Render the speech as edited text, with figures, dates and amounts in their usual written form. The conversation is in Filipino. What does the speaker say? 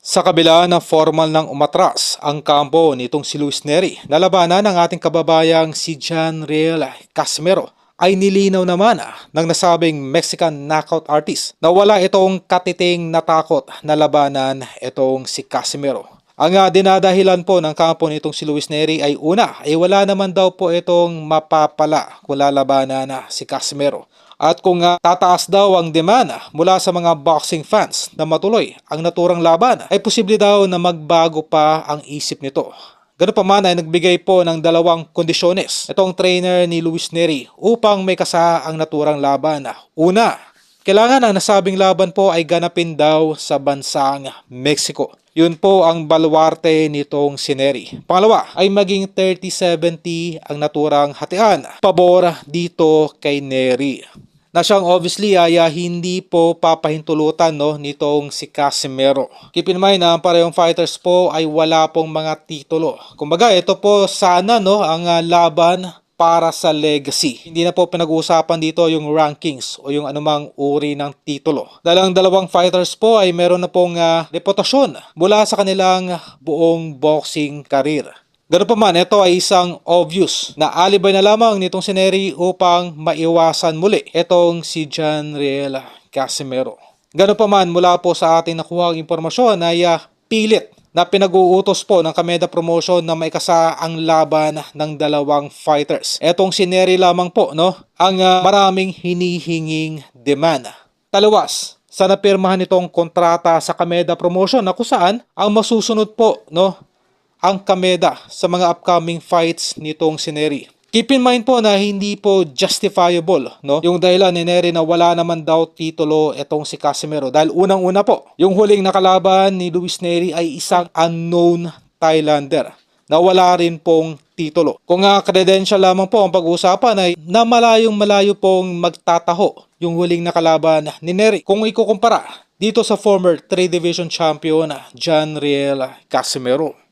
Sa kabila ng formal ng umatras ang kampo nitong si Luis Nery, nalabanan ng ating kababayang si John Riel Casimero ay nilinaw naman ng nasabing Mexican knockout artist na wala itong katiting natakot na labanan itong si Casimero. Ang dinadahilan po ng kampo nitong si Luis Nery ay una, ay wala naman daw po itong mapapala kung lalabanan si Casimero. At kung tataas daw ang demand mula sa mga boxing fans na matuloy ang naturang laban, ay posible daw na magbago pa ang isip nito. Ganun pa man ay nagbigay po ng dalawang kondisyones itong trainer ni Luis Nery upang may kasa ang naturang laban. Una, kailangan ang nasabing laban po ay ganapin daw sa bansang Mexico. Yun po ang baluarte nitong si Nery. Pangalawa ay maging 30-70 ang naturang hatian pabor dito kay Nery. Na siyang obviously ay hindi po papahintulutan nitong si Casimero. Keep in mind na ang parehong fighters po ay wala pong mga titulo. Kumbaga ito po sana ang laban para sa legacy. Hindi na po pinag-uusapan dito yung rankings o yung anumang uri ng titulo. Dahil ang dalawang fighters po ay meron na pong reputasyon mula sa kanilang buong boxing career. Ganoon pa man, ito ay isang obvious na alibay na lamang nitong si Nery upang maiwasan muli itong si John Riel Casimero. Ganoon pa man, mula po sa ating nakuha ang impormasyon ay pilit na pinag-uutos po ng Kameda Promotion na maikasa ang laban ng dalawang fighters. Etong si Nery lamang po ang maraming hinihinging demand. Taliwas sa napirmahan nitong kontrata sa Kameda Promotion na kung saan ang masusunod po ang Kameda sa mga upcoming fights nitong si Nery. Keep in mind po na hindi po justifiable yung dahilan ni Nery na wala naman daw titulo itong si Casimero. Dahil unang-una po, yung huling nakalaban ni Luis Nery ay isang unknown Thailander na wala rin pong titulo. Kung credential lamang po ang pag-uusapan ay na malayo pong magtataho yung huling nakalaban ni Nery. Kung ikukumpara dito sa former 3 Division champion John Riel Casimero.